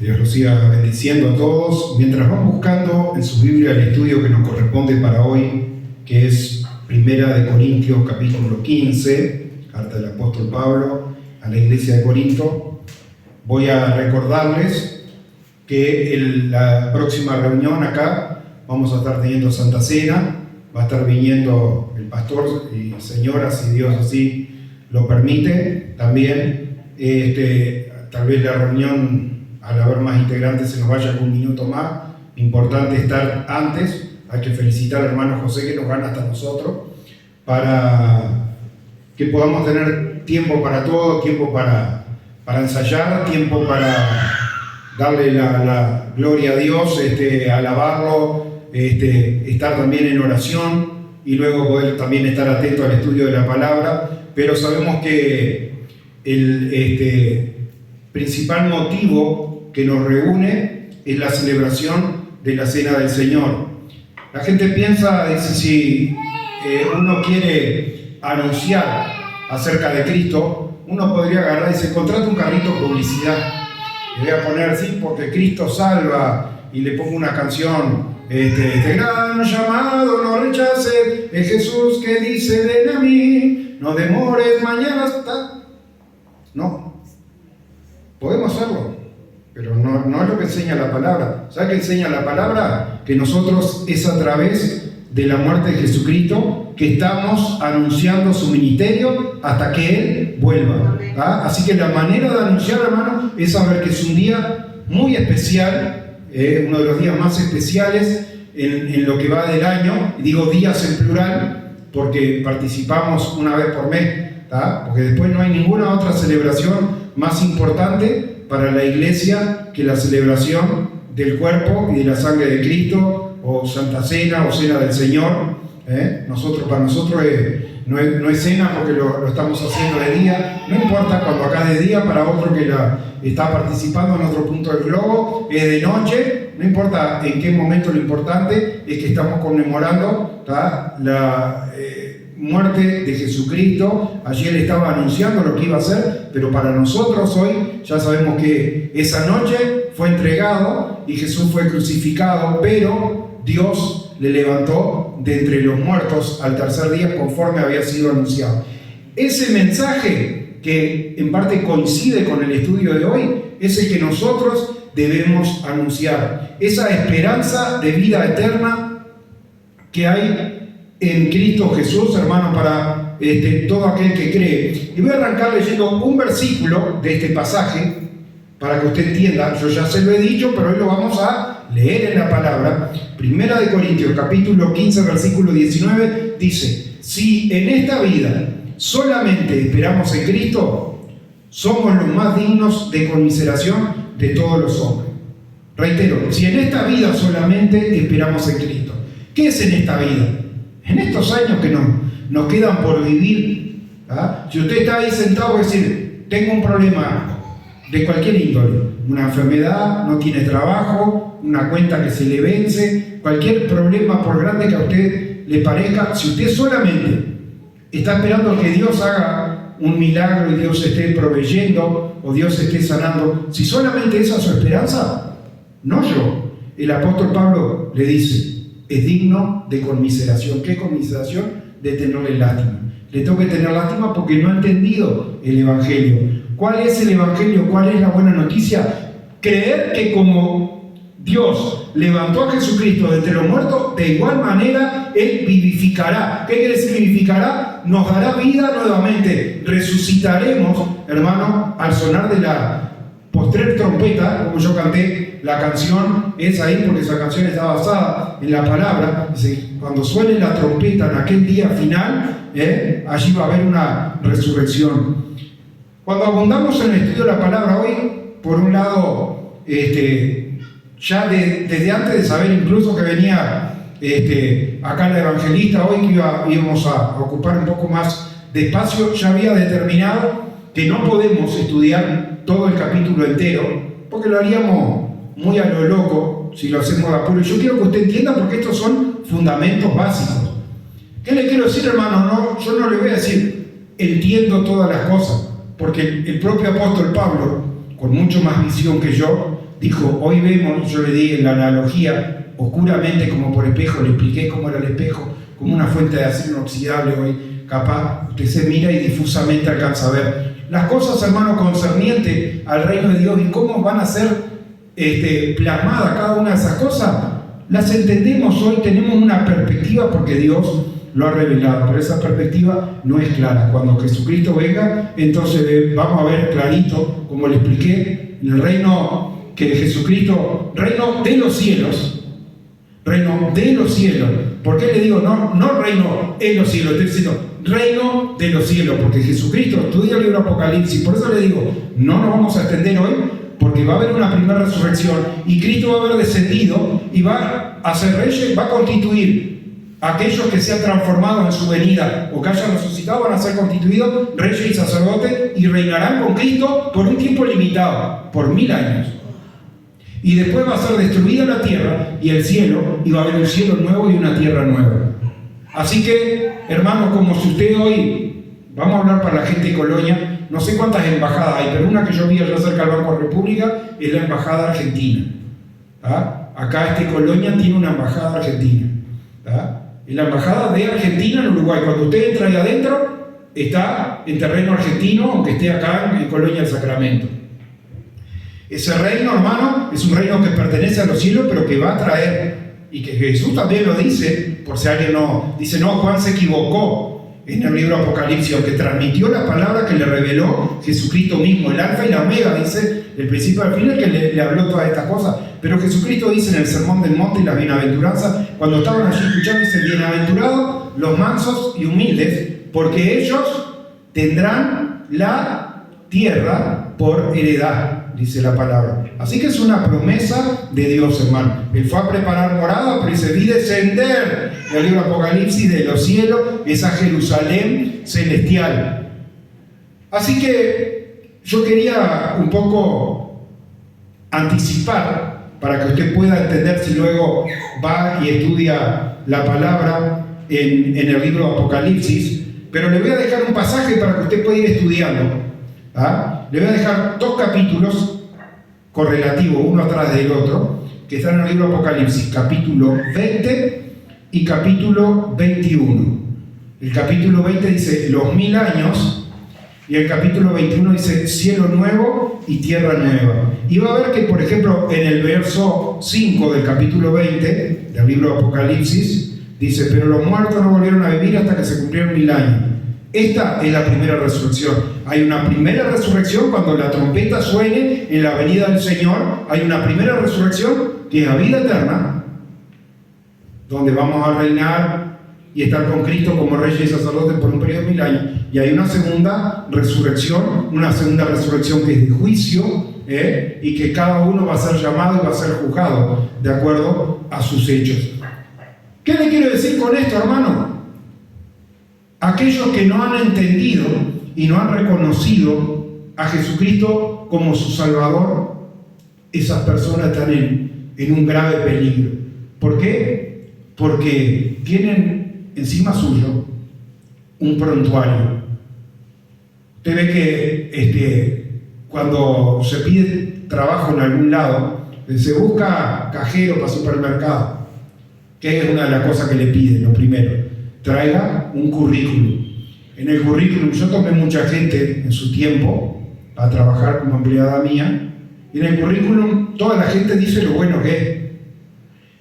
Que Dios los siga bendiciendo a todos. Mientras van buscando en su Biblia el estudio que nos corresponde para hoy, que es Primera de Corintios capítulo 15, carta del apóstol Pablo a la iglesia de Corinto, voy a recordarles que la próxima reunión acá vamos a estar teniendo Santa Cena, va a estar viniendo el pastor y señora, si Dios así lo permite. También tal vez la reunión, al haber más integrantes, se nos vaya con un minuto más. Importante estar antes. Hay que felicitar al hermano José que nos gana hasta nosotros, para que podamos tener tiempo para todo, tiempo para ensayar, tiempo para darle la gloria a Dios, alabarlo, estar también en oración y luego poder también estar atento al estudio de la palabra. Pero sabemos que el principal motivo que nos reúne es la celebración de la Cena del Señor. La gente piensa, dice, si uno quiere anunciar acerca de Cristo, uno podría agarrar y dice, contrata un carrito de publicidad. Le voy a poner así porque Cristo salva, y le pongo una canción, este gran llamado no rechaces, es Jesús que dice ven a mí, no demores, mañana está. No, podemos hacerlo, pero no es lo que enseña la palabra. ¿Sabe qué enseña la palabra? Que nosotros es a través de la muerte de Jesucristo que estamos anunciando su ministerio hasta que Él vuelva. ¿Ah? Así que la manera de anunciar, hermano, es saber que es un día muy especial, uno de los días más especiales en lo que va del año. Digo días en plural porque participamos una vez por mes, ¿tá? Porque después no hay ninguna otra celebración más importante para la iglesia que la celebración del cuerpo y de la sangre de Cristo, o Santa Cena o Cena del Señor. Para nosotros no es cena porque lo estamos haciendo de día. No importa cuando acá es de día, para otro que está participando en otro punto del globo es de noche. No importa en qué momento, lo importante es que estamos conmemorando la muerte de Jesucristo. Allí Él estaba anunciando lo que iba a hacer, pero para nosotros hoy ya sabemos que esa noche fue entregado y Jesús fue crucificado, pero Dios le levantó de entre los muertos al tercer día conforme había sido anunciado. Ese mensaje, que en parte coincide con el estudio de hoy, es el que nosotros debemos anunciar. Esa esperanza de vida eterna que hay en Cristo Jesús, hermano, para todo aquel que cree. Y voy a arrancar leyendo un versículo de este pasaje para que usted entienda. Yo ya se lo he dicho, pero hoy lo vamos a leer en la palabra. Primera de Corintios, capítulo 15, versículo 19, dice: si en esta vida solamente esperamos en Cristo, somos los más dignos de conmiseración de todos los hombres. Reitero, si en esta vida solamente esperamos en Cristo. ¿Qué es en esta vida? En estos años que nos quedan por vivir. ¿Ah? Si usted está ahí sentado y decir, tengo un problema de cualquier índole, una enfermedad, no tiene trabajo, una cuenta que se le vence, cualquier problema por grande que a usted le parezca, si usted solamente está esperando que Dios haga un milagro y Dios esté proveyendo o Dios esté sanando, si solamente esa es su esperanza, no yo. El apóstol Pablo le dice, es digno de conmiseración. ¿Qué conmiseración? De tenerle lástima. Le tengo que tener lástima porque no ha entendido el Evangelio. ¿Cuál es el Evangelio? ¿Cuál es la buena noticia? Creer que como Dios levantó a Jesucristo de entre los muertos, de igual manera Él vivificará. ¿Qué quiere decir vivificará? Nos dará vida nuevamente. Resucitaremos, hermano, al sonar de la postrer trompeta, como yo canté la canción, es ahí porque esa canción está basada en la palabra. Dice, cuando suene la trompeta en aquel día final, allí va a haber una resurrección. Cuando abundamos en el estudio de la palabra hoy, por un lado, ya desde antes de saber incluso que venía acá la evangelista hoy, que íbamos a ocupar un poco más de espacio, ya había determinado que no podemos estudiar todo el capítulo entero, porque lo haríamos muy a lo loco si lo hacemos de apuro. Yo quiero que usted entienda porque estos son fundamentos básicos. ¿Qué le quiero decir, hermano? No, yo no le voy a decir entiendo todas las cosas, porque el propio apóstol Pablo, con mucho más visión que yo, dijo, hoy vemos, yo le di la analogía, oscuramente como por espejo, le expliqué cómo era el espejo, como una fuente de acero inoxidable hoy, capaz, usted se mira y difusamente alcanza a ver las cosas, hermano, concernientes al reino de Dios y cómo van a ser plasmadas cada una de esas cosas, las entendemos hoy, tenemos una perspectiva porque Dios lo ha revelado, pero esa perspectiva no es clara. Cuando Jesucristo venga, entonces vamos a ver clarito, como le expliqué, en el reino que Jesucristo, reino de los cielos, reino de los cielos. ¿Por qué le digo no reino en los cielos? Estoy diciendo reino de los cielos, porque Jesucristo estudia el libro Apocalipsis. Por eso le digo, no nos vamos a extender hoy, porque va a haber una primera resurrección y Cristo va a haber descendido y va a ser rey, va a constituir a aquellos que se han transformado en su venida o que hayan resucitado, van a ser constituidos reyes y sacerdotes y reinarán con Cristo por un tiempo limitado, por 1000 años. Y después va a ser destruida la tierra y el cielo, y va a haber un cielo nuevo y una tierra nueva. Así que, hermanos, como si usted hoy, vamos a hablar para la gente de Colonia, no sé cuántas embajadas hay, pero una que yo vi allá cerca del Banco República es la embajada argentina. Acá Colonia tiene una embajada argentina. En la embajada de Argentina en Uruguay, cuando usted entra ahí adentro, está en terreno argentino, aunque esté acá en Colonia del Sacramento. Ese reino, hermano, es un reino que pertenece a los cielos, pero que va a traer, y que Jesús también lo dice, por si alguien no dice, no, Juan se equivocó en el libro Apocalipsis, aunque transmitió la palabra que le reveló Jesucristo mismo, el alfa y la omega, dice, el principio al fin, el que le habló todas estas cosas. Pero Jesucristo dice en el Sermón del Monte y las bienaventuranzas, cuando estaban allí escuchando, dice, bienaventurados los mansos y humildes, porque ellos tendrán la tierra por heredad, dice la palabra. Así que es una promesa de Dios, hermano. Él fue a preparar morada, pero dice, vi descender el libro Apocalipsis de los cielos, esa Jerusalén celestial. Así que yo quería un poco anticipar, para que usted pueda entender si luego va y estudia la palabra en el libro Apocalipsis, pero le voy a dejar un pasaje para que usted pueda ir estudiando. Le voy a dejar 2 capítulos correlativos, uno atrás del otro, que están en el libro Apocalipsis, capítulo 20 y capítulo 21. El capítulo 20 dice los 1000 años, y el capítulo 21 dice cielo nuevo y tierra nueva. Y va a ver que, por ejemplo, en el verso 5 del capítulo 20 del libro Apocalipsis, dice, pero los muertos no volvieron a vivir hasta que se cumplieron 1000 años. Esta es la primera resurrección. Hay una primera resurrección cuando la trompeta suene en la venida del Señor. Hay una primera resurrección que es la vida eterna, donde vamos a reinar y estar con Cristo como reyes y sacerdotes por un periodo de 1000 años. Y hay una segunda resurrección que es de juicio, y que cada uno va a ser llamado y va a ser juzgado de acuerdo a sus hechos. ¿Qué le quiero decir con esto, hermano? Aquellos que no han entendido y no han reconocido a Jesucristo como su Salvador, esas personas están en un grave peligro. ¿Por qué? Porque tienen encima suyo un prontuario. Usted ve que cuando se pide trabajo en algún lado, se busca cajero para supermercado. ¿Qué es una de las cosas que le piden? Lo primero, traiga un currículum. En el currículum, yo tomé mucha gente en su tiempo a trabajar como empleada mía, y en el currículum toda la gente dice lo bueno que es.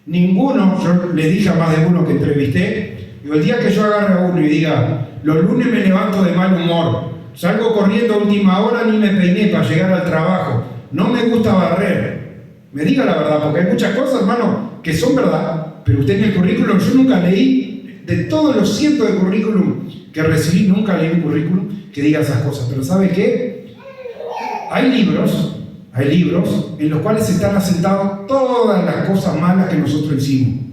Ninguno, yo le dije a más de uno que entrevisté, digo, el día que yo agarre a uno y diga, los lunes me levanto de mal humor, salgo corriendo a última hora, ni me peiné para llegar al trabajo, no me gusta barrer, me diga la verdad, porque hay muchas cosas, hermano, que son verdad, pero usted en el currículum, yo nunca leí, de todos los cientos de currículum que recibí, nunca leí un currículum que diga esas cosas. Pero ¿sabe qué? Hay libros en los cuales están asentadas todas las cosas malas que nosotros hicimos.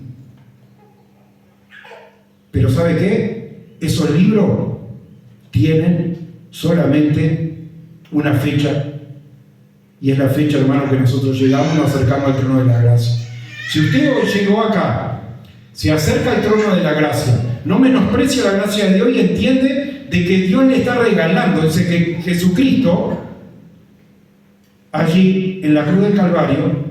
Pero ¿sabe qué? Esos libros tienen solamente una fecha, y es la fecha, hermano, que nosotros llegamos, nos acercamos al trono de la gracia. Si usted hoy llegó acá, se acerca al trono de la gracia, no menosprecia la gracia de Dios y entiende de que Dios le está regalando. Dice que Jesucristo, allí en la cruz del Calvario,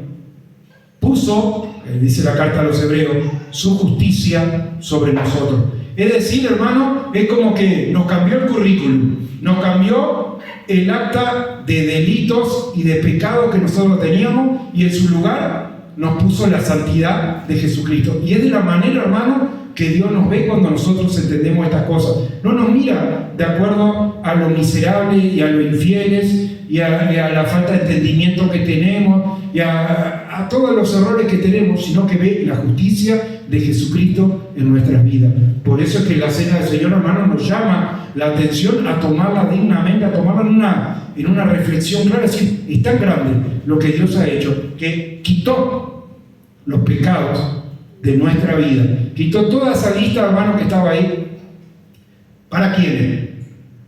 puso, dice la carta a los hebreos, su justicia sobre nosotros. Es decir, hermano, es como que nos cambió el currículum, nos cambió el acta de delitos y de pecados que nosotros teníamos, y en su lugar nos puso la santidad de Jesucristo. Y es de la manera, hermano, que Dios nos ve cuando nosotros entendemos estas cosas. No nos mira de acuerdo a lo miserable y a lo infieles y a la falta de entendimiento que tenemos y a todos los errores que tenemos, sino que ve la justicia de Jesucristo en nuestras vidas. Por eso es que la cena del Señor, hermano, nos llama la atención a tomarla dignamente, a tomarla en una reflexión clara. Es decir, es tan grande lo que Dios ha hecho, que quitó los pecados de nuestra vida, quitó toda esa lista, hermano, que estaba ahí. ¿Para quiénes?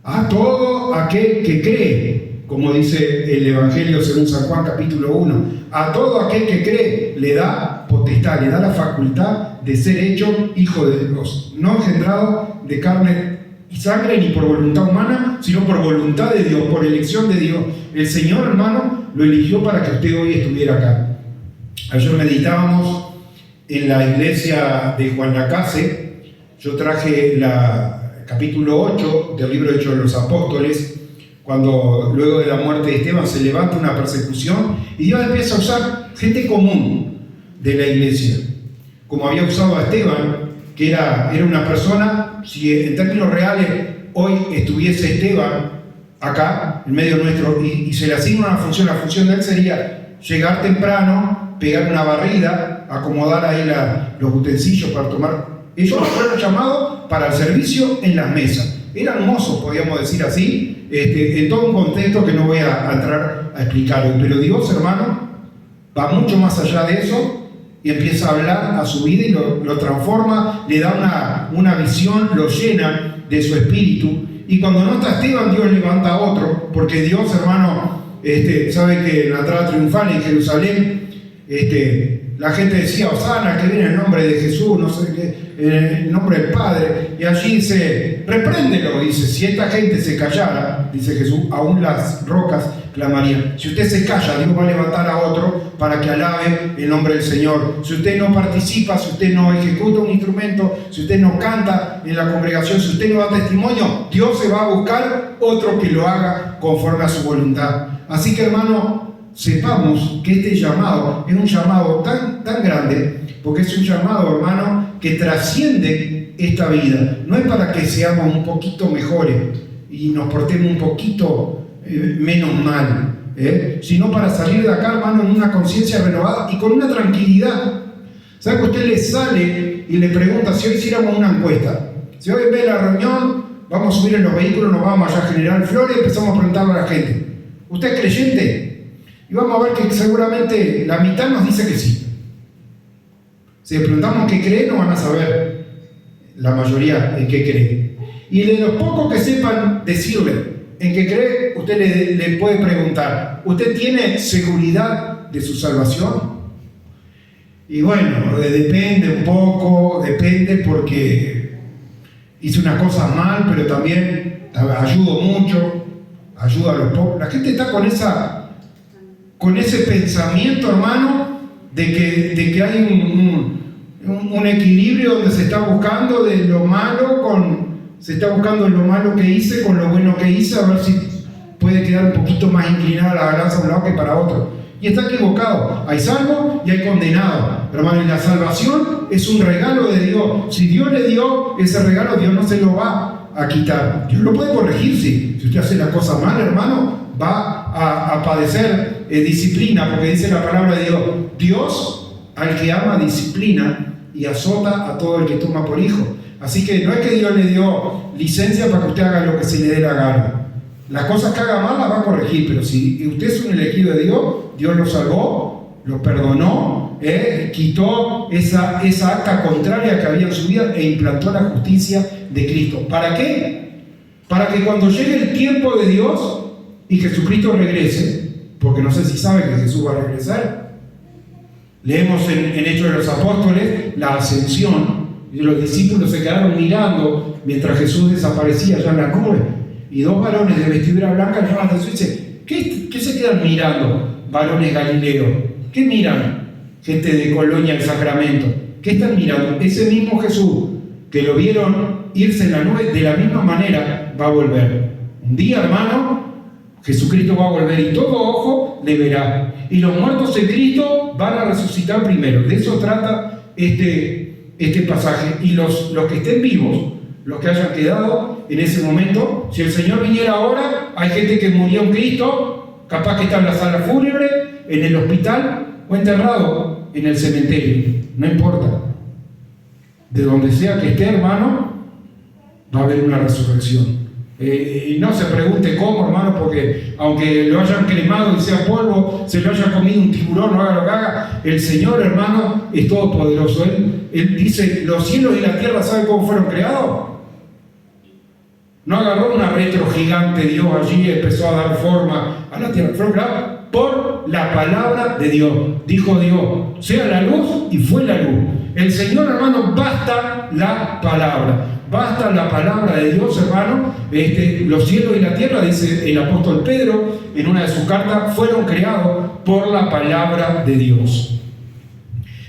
A todo aquel que cree, como dice el Evangelio según San Juan capítulo 1. A todo aquel que cree le da potestad, le da la facultad de ser hecho hijo de Dios, no engendrado de carne y sangre ni por voluntad humana, sino por voluntad de Dios, por elección de Dios. El Señor, hermano, lo eligió para que usted hoy estuviera acá. Ayer meditábamos en la iglesia de Juan Lacase. Yo traje el capítulo 8 del libro de Hechos de los Apóstoles, cuando luego de la muerte de Esteban se levanta una persecución y Dios empieza a usar gente común de la iglesia, como había usado a Esteban, que era una persona. Si en términos reales hoy estuviese Esteban acá en medio nuestro y se le asigna una función, la función de él sería llegar temprano, pegar una barrida, acomodar ahí los utensilios para tomar. Ellos fueron llamados para el servicio en las mesas. Eran mozos, podríamos decir así, en todo un contexto que no voy a entrar a explicarlo. Pero Dios, hermano, va mucho más allá de eso y empieza a hablar a su vida y lo transforma, le da una visión, lo llena de su espíritu. Y cuando no está Esteban, Dios levanta a otro, porque Dios, hermano, sabe que en la entrada triunfal en Jerusalén, la gente decía, Hosana, que viene en el nombre de Jesús, no sé qué, en el nombre del Padre, y allí dice, repréndelo, dice, si esta gente se callara, dice Jesús, aún las rocas clamarían. Si usted se calla, Dios va a levantar a otro para que alabe el nombre del Señor. Si usted no participa, si usted no ejecuta un instrumento, si usted no canta en la congregación, si usted no da testimonio, Dios se va a buscar otro que lo haga conforme a su voluntad. Así que, hermano, sepamos que este llamado es un llamado tan grande, porque es un llamado, hermano, que trasciende esta vida. No es para que seamos un poquito mejores y nos portemos un poquito menos mal, sino para salir de acá, hermano, en una conciencia renovada y con una tranquilidad. ¿Sabe que usted le sale y le pregunta, si hoy hiciéramos una encuesta, si hoy en vez de la reunión vamos a subir en los vehículos, nos vamos allá a General Flores y empezamos a preguntarle a la gente, ¿usted es creyente? Y vamos a ver que seguramente la mitad nos dice que sí. Si le preguntamos qué cree, no van a saber la mayoría en qué cree. Y de los pocos que sepan decirle en qué cree, usted le puede preguntar, ¿usted tiene seguridad de su salvación? Y bueno, depende un poco, depende porque hice unas cosas mal, pero también ayudo mucho, ayudo a los pocos. La gente está con ese pensamiento, hermano, de que hay un equilibrio donde se está buscando de lo malo se está buscando lo malo que hice con lo bueno que hice, a ver si puede quedar un poquito más inclinada la balanza de un lado que para otro. Y está equivocado. Hay salvo y hay condenado. Pero, hermano, y la salvación es un regalo de Dios. Si Dios le dio ese regalo, Dios no se lo va a quitar. Dios lo puede corregir. Si usted hace la cosa mal, hermano, va a padecer disciplina, porque dice la palabra de Dios, Dios al que ama disciplina y azota a todo el que toma por hijo. Así que no es que Dios le dio licencia para que usted haga lo que se le dé la gana. Las cosas que haga mal las va a corregir, pero si usted es un elegido de Dios, Dios lo salvó, lo perdonó, quitó esa acta contraria que había en su vida e implantó la justicia de Cristo. ¿Para qué? Para que cuando llegue el tiempo de Dios y Jesucristo regrese, porque no sé si sabe que Jesús va a regresar, leemos en Hechos de los Apóstoles la ascensión, y los discípulos se quedaron mirando mientras Jesús desaparecía allá en la nube, y dos varones de vestidura blanca llaman la atención y dicen, ¿qué se quedan mirando, varones galileos? ¿Qué miran? gente de Colonia el Sacramento. ¿Qué están mirando? Ese mismo Jesús que lo vieron irse en la nube, de la misma manera va a volver. Un día, hermano, Jesucristo va a volver y todo ojo le verá. Y los muertos en Cristo van a resucitar primero. De eso trata este pasaje. Y los que estén vivos, los que hayan quedado en ese momento, si el Señor viniera ahora, hay gente que murió en Cristo, capaz que está en la sala fúnebre, en el hospital o enterrado en el cementerio. No importa. De donde sea que esté, hermano, va a haber una resurrección. Y no se pregunte cómo, hermano, porque aunque lo hayan cremado y sea polvo, se lo haya comido un tiburón, no haga lo que haga, el Señor, hermano, es todopoderoso. Él dice, los cielos y la tierra, ¿sabe cómo fueron creados? No agarró una retro gigante Dios allí y empezó a dar forma a la tierra. Fueron creados por la palabra de Dios. Dijo Dios, sea la luz, y fue la luz. El Señor, hermano, basta la palabra. Basta la palabra de Dios, hermano. Los cielos y la tierra, dice el apóstol Pedro en una de sus cartas, fueron creados por la palabra de Dios.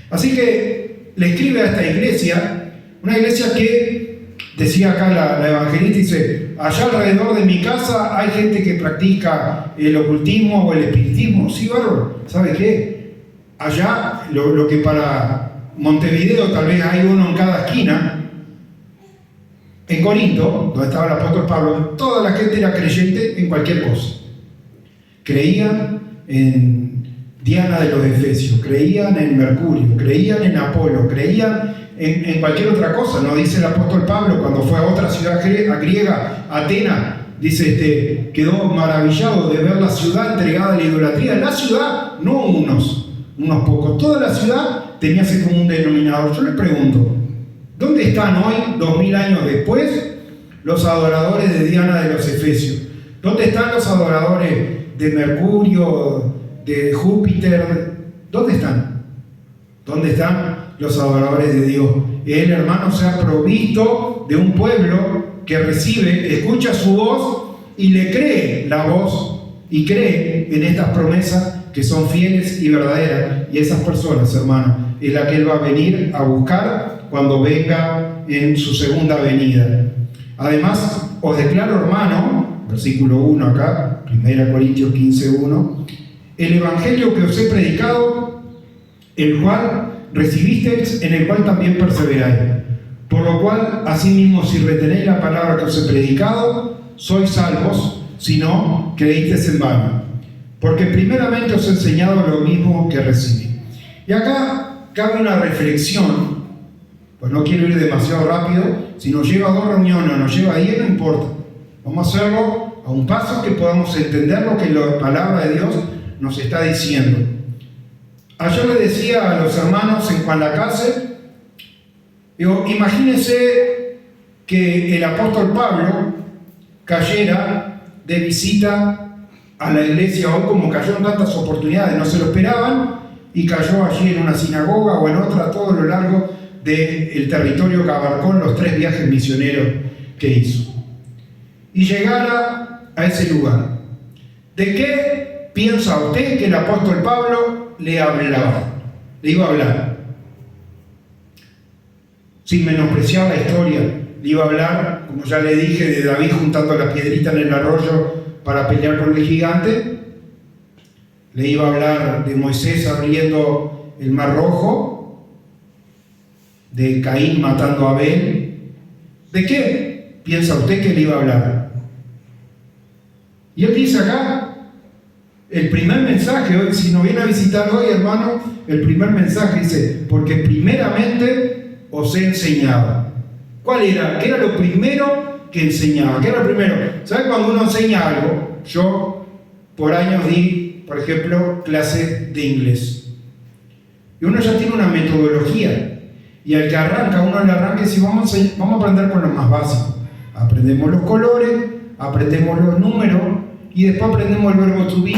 Así que le escribe a esta iglesia, una iglesia que, decía acá la evangelista, dice, allá alrededor de mi casa hay gente que practica el ocultismo o el espiritismo. Sí, bárbaro, ¿sabe qué? Allá, lo que para Montevideo tal vez hay uno en cada esquina. En Corinto, donde estaba el apóstol Pablo, toda la gente era creyente en cualquier cosa. Creían en Diana de los Efesios, creían en Mercurio, creían en Apolo, creían en cualquier otra cosa. No dice el apóstol Pablo cuando fue a otra ciudad griega, Atenas, dice, quedó maravillado de ver la ciudad entregada a la idolatría. La ciudad, no unos pocos, toda la ciudad tenía ese común denominador. Yo le pregunto, ¿dónde están hoy, 2000 años después, los adoradores de Diana de los Efesios? ¿Dónde están los adoradores de Mercurio, de Júpiter? ¿Dónde están? ¿Dónde están los adoradores de Dios? El hermano se ha provisto de un pueblo que recibe, escucha su voz y le cree la voz y cree en estas promesas que son fieles y verdaderas. Y esas personas, hermano, es la que Él va a venir a buscar cuando venga en su segunda venida. Además, os declaro, hermano, versículo 1 acá, 1 Corintios 15:1, el evangelio que os he predicado, el cual recibisteis, en el cual también perseveráis. Por lo cual, asimismo, si retenéis la palabra que os he predicado, sois salvos, si no, creísteis en vano. Porque primeramente os he enseñado lo mismo que recibí. Y acá cabe una reflexión. Pues no quiero ir demasiado rápido. Si nos lleva a 2 reuniones o nos lleva a 10, no importa. Vamos a hacerlo a un paso que podamos entender lo que la palabra de Dios nos está diciendo. Ayer le decía a los hermanos en Juan Lacase, digo, imagínense que el apóstol Pablo cayera de visita a la iglesia hoy, como cayó en tantas oportunidades, no se lo esperaban, y cayó allí en una sinagoga o en otra, todo lo largo del territorio que abarcó en los 3 viajes misioneros que hizo. Y llegara a ese lugar. ¿De qué piensa usted que el apóstol Pablo le hablaba? Le iba a hablar. Sin menospreciar la historia, le iba a hablar, como ya le dije, de David juntando la piedrita en el arroyo para pelear con el gigante. Le iba a hablar de Moisés abriendo el mar rojo, de Caín matando a Abel. ¿De qué piensa usted que le iba a hablar? Y él dice acá, el primer mensaje, hoy, si nos viene a visitar hoy, hermano, el primer mensaje dice, porque primeramente os he enseñado. ¿Cuál era? ¿Qué era lo primero que enseñaba? ¿Qué era lo primero? ¿Sabe cuando uno enseña algo? Yo por años di, por ejemplo, clases de inglés. Y uno ya tiene una metodología. Y al que arranca, uno le arranca y dice, vamos a aprender con lo más básico. Aprendemos los colores, aprendemos los números y después aprendemos el verbo to be,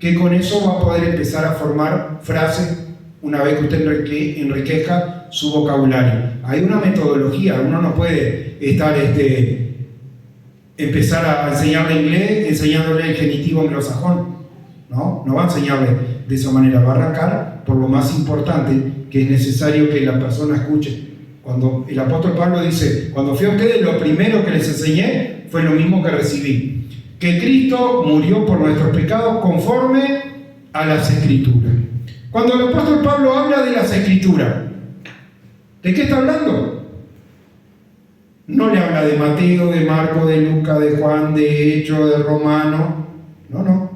que con eso va a poder empezar a formar frases una vez que usted enriquezca su vocabulario. Hay una metodología, uno no puede estar empezar a enseñarle inglés enseñándole el genitivo anglosajón. No, No va a enseñarle de esa manera, va a arrancar por lo más importante, que es necesario que la persona escuche. Cuando el apóstol Pablo dice, cuando fui a ustedes, lo primero que les enseñé fue lo mismo que recibí, que Cristo murió por nuestros pecados conforme a las Escrituras. Cuando el apóstol Pablo habla de las Escrituras, ¿de qué está hablando? No le habla de Mateo, de Marco, de Lucas, de Juan, de Hechos, de Romano. No.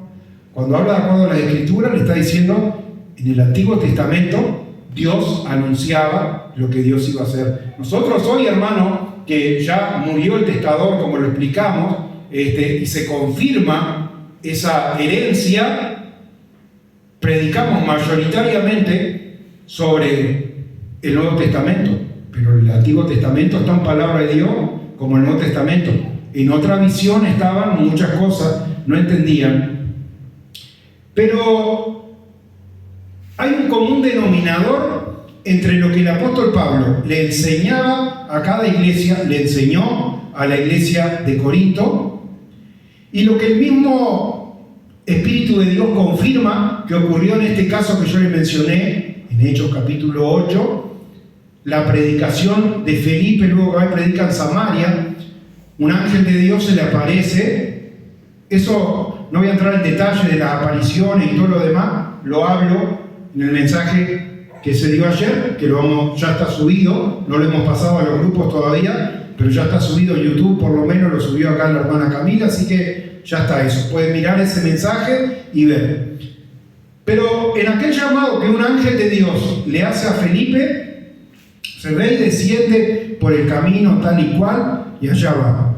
Cuando habla de acuerdo a las Escrituras, le está diciendo, en el Antiguo Testamento, Dios anunciaba lo que Dios iba a hacer. Nosotros hoy, hermano, que ya murió el testador, como lo explicamos, y se confirma esa herencia, predicamos mayoritariamente sobre el Nuevo Testamento. Pero el Antiguo Testamento está en palabra de Dios como el Nuevo Testamento. En otra visión estaban muchas cosas, no entendían. Pero hay un común denominador entre lo que el apóstol Pablo le enseñaba a cada iglesia, le enseñó a la iglesia de Corinto, y lo que el mismo Espíritu de Dios confirma que ocurrió en este caso que yo le mencioné, en Hechos capítulo 8, la predicación de Felipe, luego que predica en Samaria, un ángel de Dios se le aparece. Eso no voy a entrar en detalle de las apariciones y todo lo demás, lo hablo en el mensaje que se dio ayer, que ya está subido, no lo hemos pasado a los grupos todavía, pero ya está subido en YouTube, por lo menos lo subió acá la hermana Camila, así que ya está eso, pueden mirar ese mensaje y ver. Pero en aquel llamado que un ángel de Dios le hace a Felipe, se ve y desciende por el camino tal y cual, y allá va.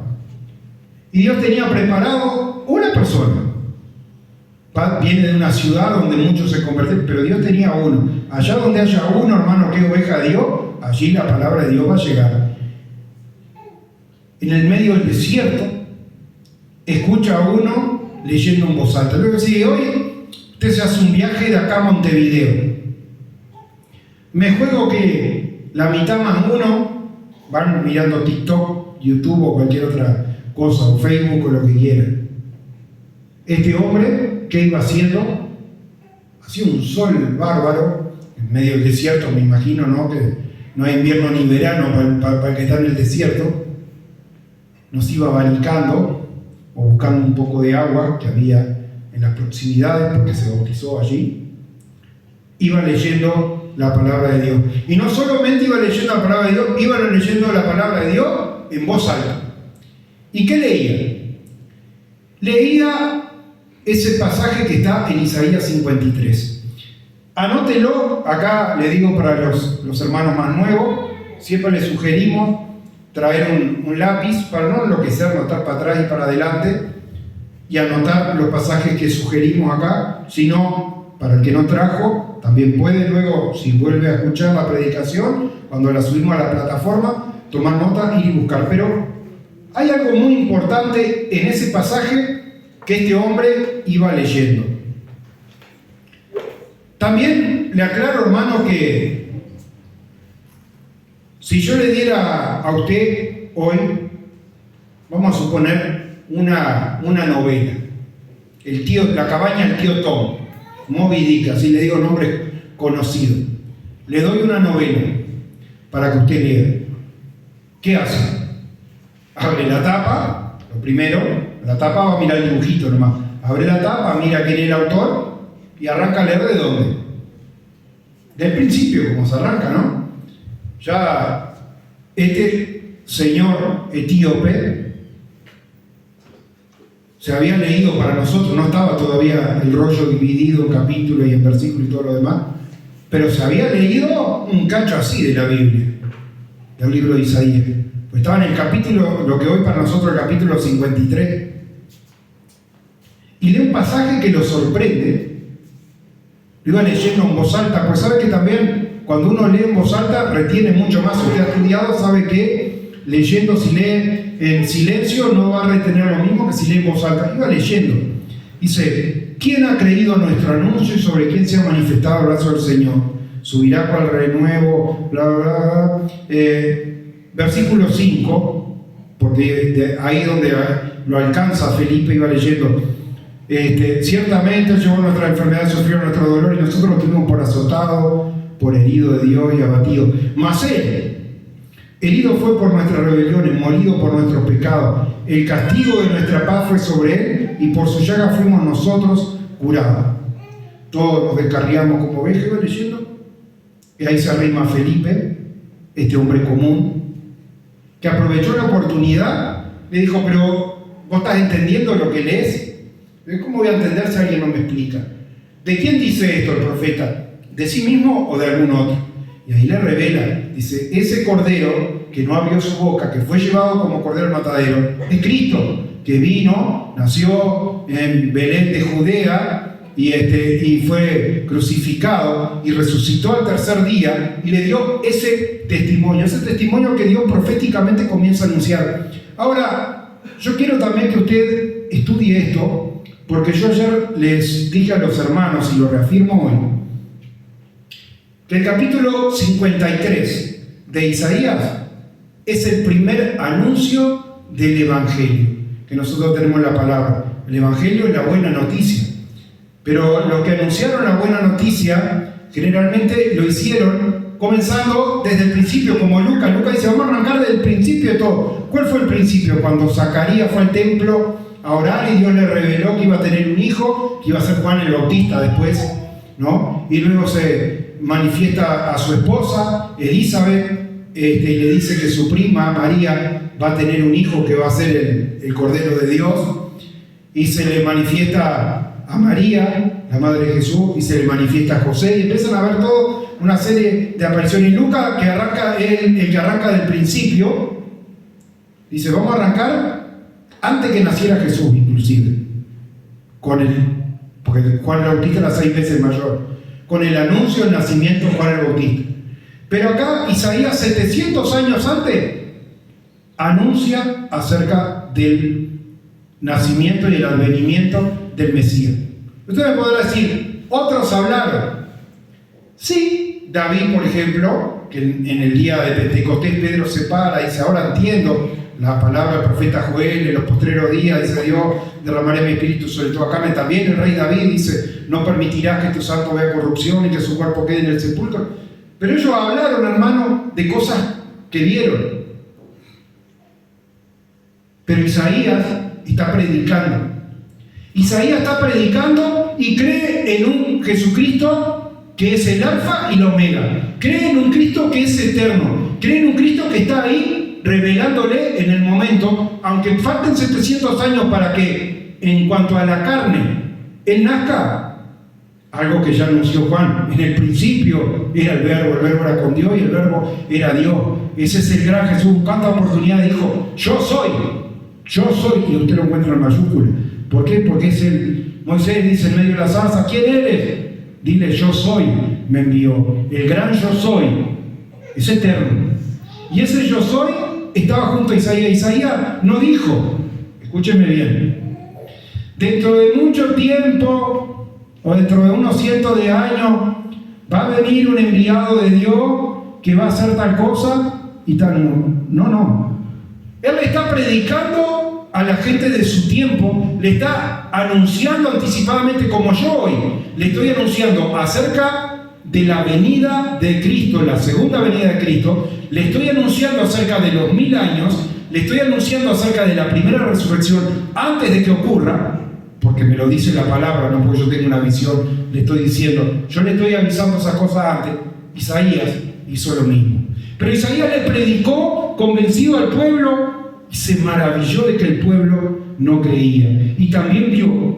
Y Dios tenía preparado una persona. Viene de una ciudad donde muchos se convierten, pero Dios tenía uno. Allá donde haya uno, hermano, que oveja de Dios, allí la palabra de Dios va a llegar. En el medio del desierto, escucha a uno leyendo en voz alta. Luego sigue, hoy usted se hace un viaje de acá a Montevideo. Me juego que la mitad más uno van mirando TikTok, YouTube o cualquier otra cosa, o Facebook o lo que quieran. Este hombre, ¿qué iba haciendo? Hacía un sol bárbaro, en medio del desierto, me imagino, ¿no? Que no hay invierno ni verano para el que está en el desierto. Nos iba abanicando o buscando un poco de agua que había en las proximidades, porque se bautizó allí. Iba leyendo la palabra de Dios. Y no solamente iba leyendo la palabra de Dios, iba leyendo la palabra de Dios en voz alta. ¿Y qué leía? Leía ese pasaje que está en Isaías 53. Anótelo, acá le digo para los hermanos más nuevos, siempre les sugerimos traer un lápiz para no enloquecer, anotar para atrás y para adelante y anotar los pasajes que sugerimos acá, sino para el que no trajo, también puede luego, si vuelve a escuchar la predicación, cuando la subimos a la plataforma, tomar nota y buscar. Pero hay algo muy importante en ese pasaje que este hombre iba leyendo. También le aclaro, hermano, que si yo le diera a usted hoy, vamos a suponer una novela, La cabaña del tío Tom, Moby Dick, así le digo nombre conocido. Le doy una novela para que usted lea. ¿Qué hace? Abre la tapa, lo primero, la tapa va a mirar el dibujito nomás. Abre la tapa, mira quién es el autor y arranca a leer de dónde. Del principio, como se arranca, ¿no? Ya este señor etíope se había leído para nosotros, no estaba todavía el rollo dividido en capítulos y en versículos y todo lo demás, pero se había leído un cacho así de la Biblia, del libro de Isaías. Pues estaba en el capítulo, lo que hoy para nosotros es el capítulo 53. Y lee un pasaje que lo sorprende. Lo iba leyendo en voz alta, pues sabe que también cuando uno lee en voz alta retiene mucho más. Usted ha estudiado, sabe que leyendo, si lee en silencio, no va a retener lo mismo que si lee en voz alta. Iba leyendo. Dice, ¿quién ha creído nuestro anuncio y sobre quién se ha manifestado el brazo del Señor? Subirá cual renuevo, bla, bla, bla. Versículo 5, porque ahí donde lo alcanza Felipe, iba leyendo. Ciertamente Él llevó nuestra enfermedad, sufrió nuestro dolor y nosotros lo tuvimos por azotado, por herido de Dios y abatido. Mas Él, herido fue por nuestras rebeliones, molido por nuestros pecados. El castigo de nuestra paz fue sobre Él y por su llaga fuimos nosotros curados. Todos nos descarriamos como ovejas, ¿va leyendo? Y ahí se arrima Felipe, este hombre común, que aprovechó la oportunidad, le dijo, pero ¿vos estás entendiendo lo que lees? ¿Cómo voy a entender si alguien no me explica? ¿De quién dice esto el profeta? ¿De sí mismo o de algún otro? Y ahí le revela, dice, ese cordero que no abrió su boca, que fue llevado como cordero al matadero, es Cristo, que vino, nació en Belén de Judea, y fue crucificado y resucitó al tercer día y le dio ese testimonio que Dios proféticamente comienza a anunciar. Ahora, yo quiero también que usted estudie esto, porque yo ayer les dije a los hermanos, y lo reafirmo hoy, que el capítulo 53 de Isaías es el primer anuncio del Evangelio, que nosotros tenemos la palabra. El Evangelio es la buena noticia. Pero los que anunciaron la buena noticia generalmente lo hicieron comenzando desde el principio, como Lucas. Lucas dice, vamos a arrancar desde el principio de todo. ¿Cuál fue el principio? Cuando Zacarías fue al templo a orar y Dios le reveló que iba a tener un hijo, que iba a ser Juan el Bautista después, ¿no? Y luego se manifiesta a su esposa, Elizabeth, y le dice que su prima, María, va a tener un hijo que va a ser el Cordero de Dios, y se le manifiesta a María, la madre de Jesús, y se le manifiesta a José, y empiezan a ver toda una serie de apariciones. Y Lucas, que arranca, el que arranca del principio, dice, vamos a arrancar antes que naciera Jesús, inclusive, porque Juan el Bautista era 6 veces mayor, con el anuncio del nacimiento de Juan el Bautista. Pero acá Isaías, 700 años antes, anuncia acerca del nacimiento y el advenimiento del Mesías. Usted me podrá decir, otros hablaron. Sí, David, por ejemplo, que en el día de Pentecostés Pedro se para y dice, ahora entiendo la palabra del profeta Joel, en los postreros días, dice Dios, derramaré mi espíritu sobre toda carne. También el rey David dice, no permitirás que tu santo vea corrupción y que su cuerpo quede en el sepulcro. Pero ellos hablaron, hermano, de cosas que vieron. Pero Isaías está predicando. Isaías está predicando y cree en un Jesucristo que es el alfa y la omega. Cree en un Cristo que es eterno. Cree en un Cristo que está ahí revelándole en el momento, aunque falten 700 años para que, en cuanto a la carne, Él nazca. Algo que ya anunció Juan. En el principio era el verbo era con Dios y el verbo era Dios. Ese es el gran Jesús. Buscando oportunidad dijo, yo soy, y usted lo encuentra en mayúscula. ¿Por qué? Porque es Moisés dice en medio de la zarza, ¿quién eres? Dile, yo soy, me envió. El gran yo soy, es eterno. Y ese yo soy estaba junto a Isaías. Isaías no dijo, escúcheme bien, dentro de mucho tiempo, o dentro de unos cientos de años, va a venir un enviado de Dios que va a hacer tal cosa y tal. No. Él está predicando a la gente de su tiempo, le está anunciando anticipadamente, como yo hoy le estoy anunciando acerca de la venida de Cristo, la segunda venida de Cristo, le estoy anunciando acerca de los 1000 años, le estoy anunciando acerca de la primera resurrección antes de que ocurra, porque me lo dice la palabra, no porque yo tenga una visión, le estoy diciendo, yo le estoy avisando esas cosas antes. Isaías hizo lo mismo. Pero Isaías le predicó convencido al pueblo y se maravilló de que el pueblo no creía. Y también vio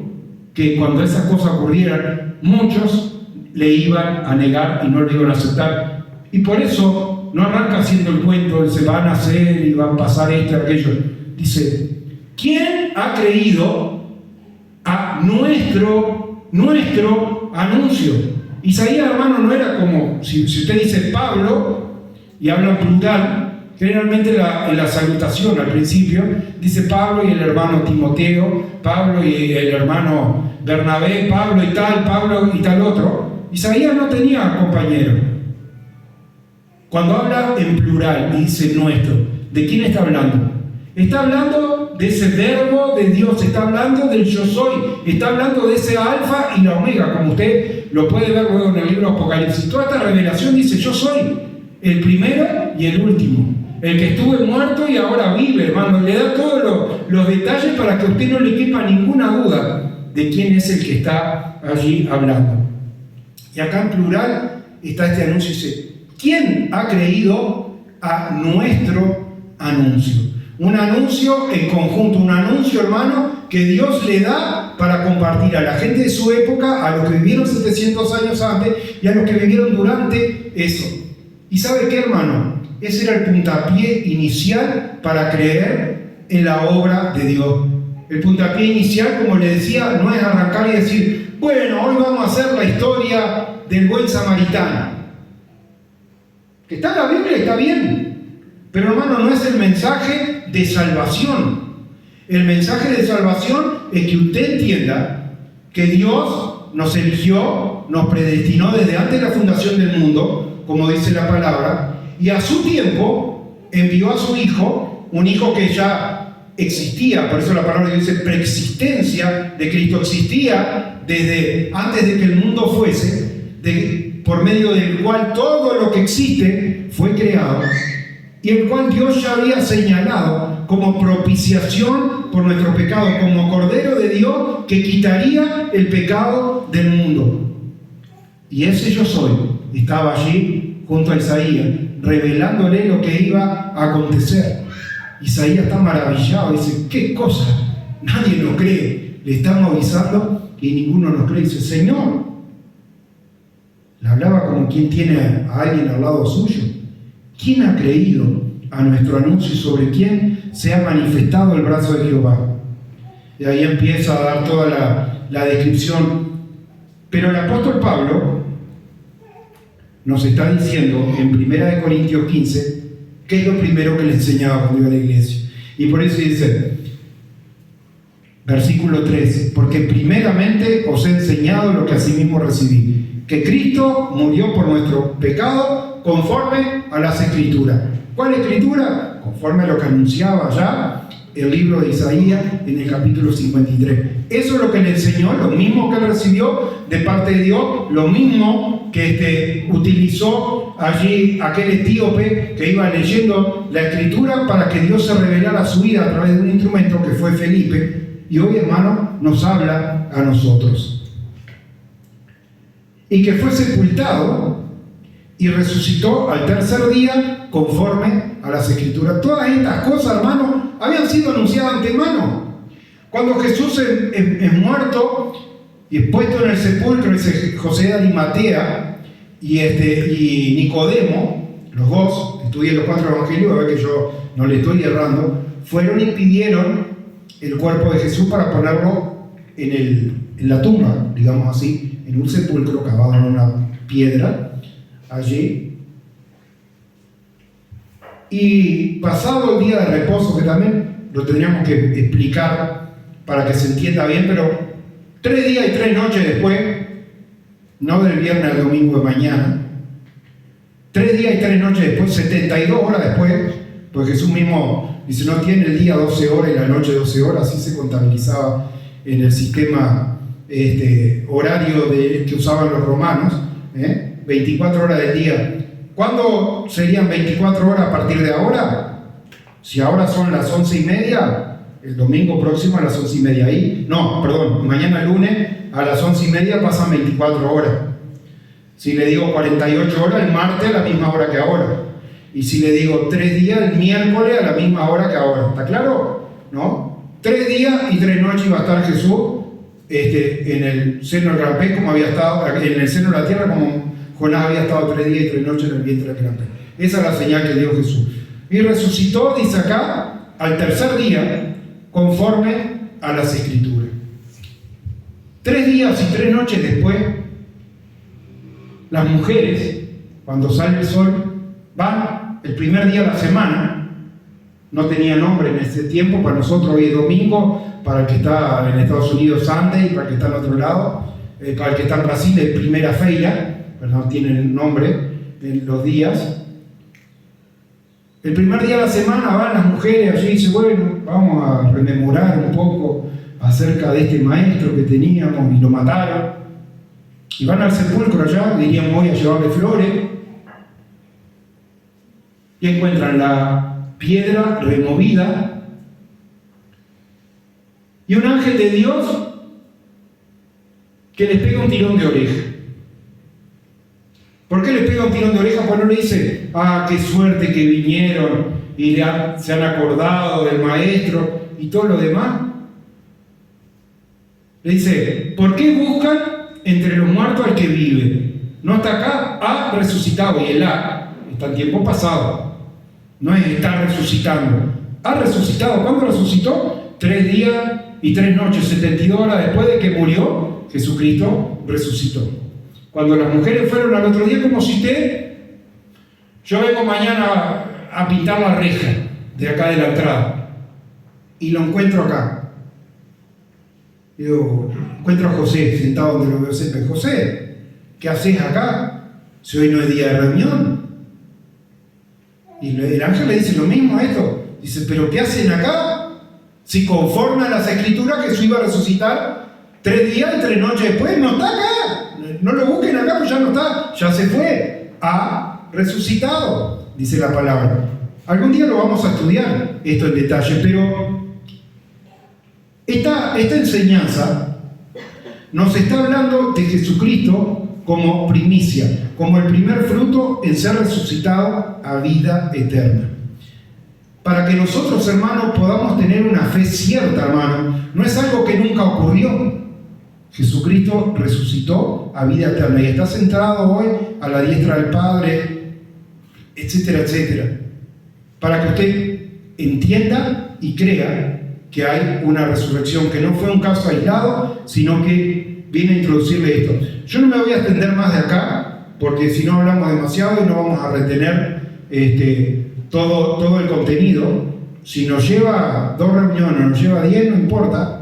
que cuando esas cosas ocurrieran, muchos le iban a negar y no le iban a aceptar. Y por eso no arranca haciendo el cuento de se van a hacer y van a pasar esto y aquello. Dice, ¿quién ha creído a nuestro anuncio? Isaías, hermano, no era como, si usted dice Pablo y habla en plural, generalmente en la salutación al principio dice Pablo y el hermano Timoteo, Pablo y el hermano Bernabé, Pablo y tal otro. Isaías no tenía compañero. Cuando habla en plural y dice nuestro, ¿de quién está hablando? Está hablando de ese verbo de Dios, está hablando del yo soy, está hablando de ese alfa y la omega, como usted lo puede ver luego en el libro Apocalipsis. Toda esta revelación dice: yo soy el primero y el último, el que estuve muerto y ahora vive, hermano. Le da todos los detalles para que a usted no le quepa ninguna duda de quién es el que está allí hablando. Y acá en plural está este anuncio, dice: ¿quién ha creído a nuestro anuncio? Un anuncio en conjunto, un anuncio, hermano, que Dios le da para compartir a la gente de su época, a los que vivieron 700 años antes y a los que vivieron durante eso. ¿Y sabe qué, hermano? Ese era el puntapié inicial para creer en la obra de Dios. El puntapié inicial, como le decía, no es arrancar y decir: bueno, hoy vamos a hacer la historia del buen samaritano. Que está en la Biblia, está bien. Pero, hermano, no es el mensaje de salvación. El mensaje de salvación es que usted entienda que Dios nos eligió, nos predestinó desde antes de la fundación del mundo, como dice la palabra, y a su tiempo envió a su Hijo, un Hijo que ya existía, por eso la palabra dice preexistencia de Cristo, existía desde antes de que el mundo fuese, por medio del cual todo lo que existe fue creado, y el cual Dios ya había señalado como propiciación por nuestro pecado, como Cordero de Dios que quitaría el pecado del mundo. Y ese yo soy estaba allí junto a Isaías, revelándole lo que iba a acontecer. Isaías está maravillado, dice: ¿qué cosa? Nadie lo cree. Le estamos avisando y ninguno nos cree. Dice: Señor. Le hablaba como quien tiene a alguien al lado suyo. ¿Quién ha creído a nuestro anuncio y sobre quién se ha manifestado el brazo de Jehová? Y ahí empieza a dar toda la descripción. Pero el apóstol Pablo nos está diciendo en 1 Corintios 15 qué es lo primero que le enseñaba cuando iba a la iglesia. Y por eso dice, versículo 3: porque primeramente os he enseñado lo que asimismo recibí, que Cristo murió por nuestro pecado conforme a las Escrituras. ¿Cuál Escritura? Conforme a lo que anunciaba ya el libro de Isaías en el capítulo 53. Eso es lo que le enseñó, lo mismo que él recibió de parte de Dios, lo mismo que utilizó allí aquel etíope que iba leyendo la Escritura para que Dios se revelara a su vida a través de un instrumento que fue Felipe, y hoy, hermano, nos habla a nosotros. Y que fue sepultado y resucitó al tercer día conforme a las Escrituras. Todas estas cosas, hermano, habían sido anunciadas antemano. Cuando Jesús es muerto y es puesto en el sepulcro, dice José de Arimatea y Nicodemo, los dos, estudié los 4 evangelios, a ver que yo no le estoy errando, fueron y pidieron el cuerpo de Jesús para ponerlo en la tumba, digamos así, en un sepulcro cavado en una piedra allí. Y pasado el día de reposo, que también lo tendríamos que explicar para que se entienda bien, pero 3 días y 3 noches después, no del viernes al domingo de mañana, 3 días y 3 noches después, 72 horas después, pues Jesús mismo dice: no tiene el día 12 horas y la noche 12 horas, así se contabilizaba en el sistema horario que usaban los romanos, 24 horas del día. ¿Cuándo serían 24 horas a partir de ahora? Si ahora son las 11:30, el domingo próximo a las 11:30 ahí. No, perdón, mañana lunes a las 11:30 pasan 24 horas. Si le digo 48 horas, el martes a la misma hora que ahora. Y si le digo 3 días, el miércoles a la misma hora que ahora. ¿Está claro? ¿No? 3 días y 3 noches iba a estar Jesús en el seno del gran pez, como había estado en el seno de la tierra, como Jonás había estado 3 días y 3 noches en el vientre del gran pez. Esa es la señal que dio Jesús. Y resucitó, dice acá, al tercer día, conforme a las Escrituras. 3 días y 3 noches después, las mujeres, cuando sale el sol, van el primer día de la semana. No tenía nombre en ese tiempo, para nosotros hoy es domingo, para el que está en Estados Unidos Sunday, para el que está en otro lado, para el que está en Brasil es primera feira, pero no tienen nombre en los días. El primer día de la semana van las mujeres allí y dicen, bueno, vamos a rememorar un poco acerca de este maestro que teníamos y lo mataron. Y van al sepulcro allá, diríamos hoy, a llevarle flores. Y encuentran la piedra removida. Y un ángel de Dios que les pega un tirón de oreja. ¿Por qué les pega un tirón de oreja? Pues no le dice, qué suerte que vinieron y se han acordado del maestro y todo lo demás. Le dice, ¿por qué buscan entre los muertos al que vive? No está acá, ha resucitado. Y el está en tiempo pasado. No es estar resucitando. Ha resucitado. ¿Cuándo resucitó? 3 días y 3 noches, 72 horas después de que murió, Jesucristo resucitó. Cuando las mujeres fueron al otro día, como cité, yo vengo mañana a pintar la reja de acá de la entrada y lo encuentro acá. Digo, encuentro a José sentado donde lo veo siempre. José, ¿qué haces acá? Si hoy no es día de reunión. Y el ángel le dice lo mismo a esto. Dice, ¿pero qué hacen acá? Si conforme a las escrituras Jesús iba a resucitar 3 días y 3 noches después, no está acá. No lo busquen acá, pues ya no está, ya se fue, ha resucitado, dice la palabra. Algún día lo vamos a estudiar esto en detalle, pero esta enseñanza nos está hablando de Jesucristo como primicia, como el primer fruto en ser resucitado a vida eterna. Para que nosotros, hermanos, podamos tener una fe cierta, hermano, no es algo que nunca ocurrió. Jesucristo resucitó a vida eterna y está sentado hoy a la diestra del Padre, etcétera, etcétera. Para que usted entienda y crea que hay una resurrección, que no fue un caso aislado, sino que viene a introducirle esto. Yo no me voy a extender más de acá, porque si no hablamos demasiado y no vamos a retener todo el contenido. Si nos lleva 2 reuniones, nos lleva 10, no importa,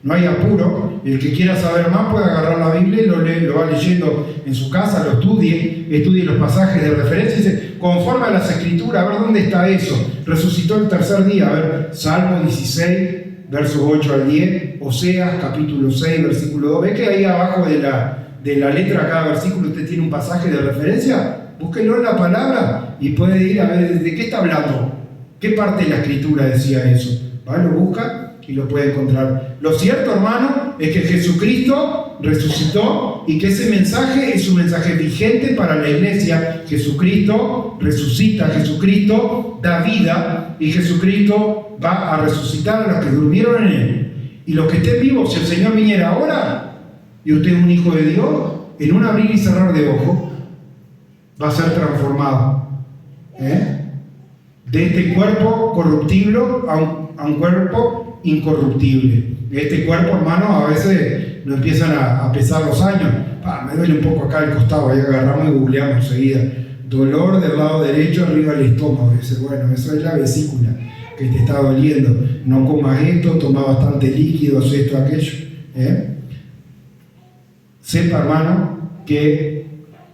no hay apuro. El que quiera saber más puede agarrar la Biblia y lo va leyendo en su casa, lo estudie los pasajes de referencia y dice, conforme a las escrituras, a ver dónde está eso. Resucitó el tercer día, a ver, Salmo 16, versos 8 al 10, Oseas, capítulo 6, versículo 2. ¿Ve que ahí abajo de la letra de cada versículo usted tiene un pasaje de referencia? Búsquelo en la palabra y puede ir a ver de qué está hablando. ¿Qué parte de la escritura decía eso? ¿Va? Lo busca y lo puede encontrar. Lo cierto, hermano, es que Jesucristo resucitó y que ese mensaje es un mensaje vigente para la iglesia. Jesucristo resucita, Jesucristo da vida y Jesucristo va a resucitar a los que durmieron en Él. Y los que estén vivos, si el Señor viniera ahora y usted es un hijo de Dios, en un abrir y cerrar de ojos va a ser transformado. De este cuerpo corruptible a un cuerpo incorruptible. Este cuerpo, hermano, a veces nos empiezan a pesar los años. Me duele un poco acá el costado, ahí agarramos y googleamos enseguida. Dolor del lado derecho arriba del estómago. Dice, bueno, eso es la vesícula que te está doliendo. No comas esto, toma bastante líquidos, esto, aquello. Sepa, hermano, que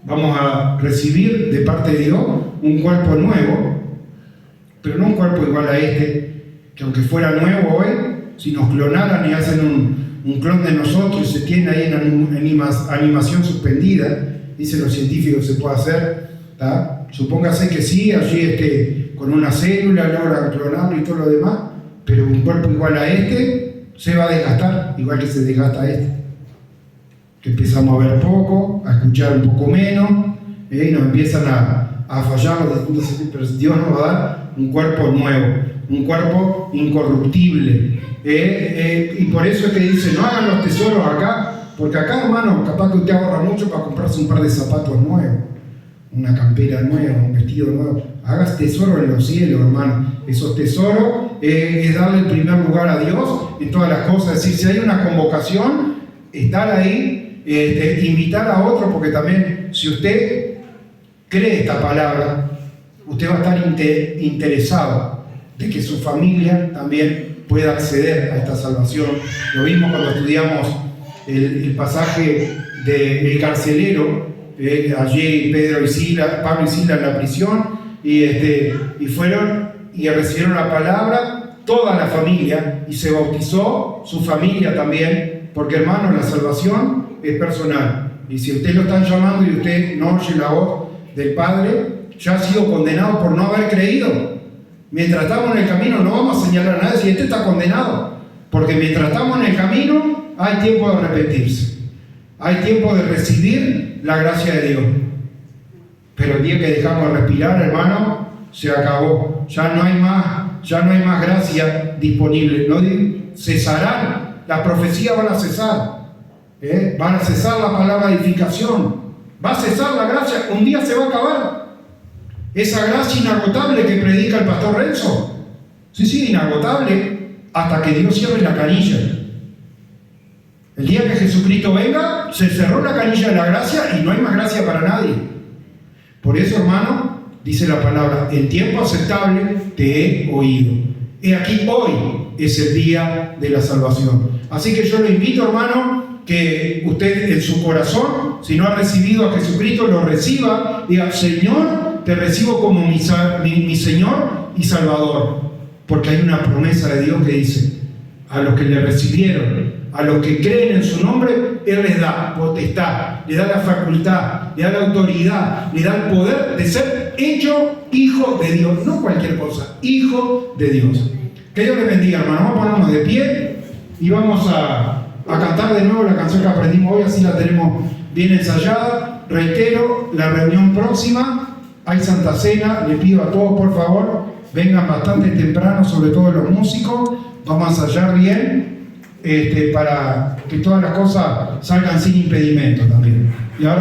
vamos a recibir de parte de Dios un cuerpo nuevo, pero no un cuerpo igual a este, que aunque fuera nuevo hoy, si nos clonaran y hacen un clon de nosotros y se tiene ahí en animación suspendida, dicen los científicos, se puede hacer, ¿tá? Supóngase que sí, allí con una célula logran clonarlo y todo lo demás, pero un cuerpo igual a este se va a desgastar, igual que se desgasta este. Que empezamos a ver poco, a escuchar un poco menos, y nos empiezan a fallar los distintos sentidos, pero Dios nos va a dar un cuerpo nuevo, un cuerpo incorruptible. Y por eso es que dice, no hagan los tesoros acá, porque acá, hermano, capaz que usted ahorra mucho para comprarse un par de zapatos nuevos, una campera nueva, un vestido nuevo. Hagas tesoro en los cielos, hermano. Esos tesoros es darle el primer lugar a Dios en todas las cosas. Es decir, si hay una convocación, estar ahí, invitar a otro, porque también si usted cree esta palabra, usted va a estar interesado de que su familia también pueda acceder a esta salvación. Lo vimos cuando estudiamos el pasaje del carcelero, allí Pablo y Sila en la prisión, y fueron y recibieron la palabra, toda la familia, y se bautizó su familia también, porque hermano, la salvación es personal. Y si usted lo están llamando y usted no oye la voz del Padre, ya ha sido condenado por no haber creído. Mientras estamos en el camino no vamos a señalar a nadie si este está condenado, porque mientras estamos en el camino hay tiempo de arrepentirse, hay tiempo de recibir la gracia de Dios. Pero el día que dejamos de respirar, hermano, se acabó. Ya no hay más gracia disponible. No cesarán, las profecías van a cesar. Van a cesar la palabra de edificación. Va a cesar la gracia. Un día se va a acabar. Esa gracia inagotable que predica el pastor Renzo. Sí, inagotable, hasta que Dios cierre la canilla. El día que Jesucristo venga, se cerró la canilla de la gracia y no hay más gracia para nadie. Por eso, hermano, dice la palabra, en tiempo aceptable te he oído. He aquí, hoy es el día de la salvación. Así que yo lo invito, hermano, que usted en su corazón, si no ha recibido a Jesucristo, lo reciba. Diga, Señor, te recibo como mi Señor y Salvador. Porque hay una promesa de Dios que dice, a los que le recibieron, a los que creen en su nombre, Él les da potestad, le da la facultad, le da la autoridad, le da el poder de ser hecho hijo de Dios. No cualquier cosa, hijo de Dios. Que Dios les bendiga, hermano. Vamos a ponernos de pie y vamos a cantar de nuevo la canción que aprendimos hoy, así la tenemos bien ensayada. Reitero, la reunión próxima, hay Santa Cena. Le pido a todos, por favor, vengan bastante temprano, sobre todo los músicos. Vamos a ensayar bien, para que todas las cosas salgan sin impedimento también.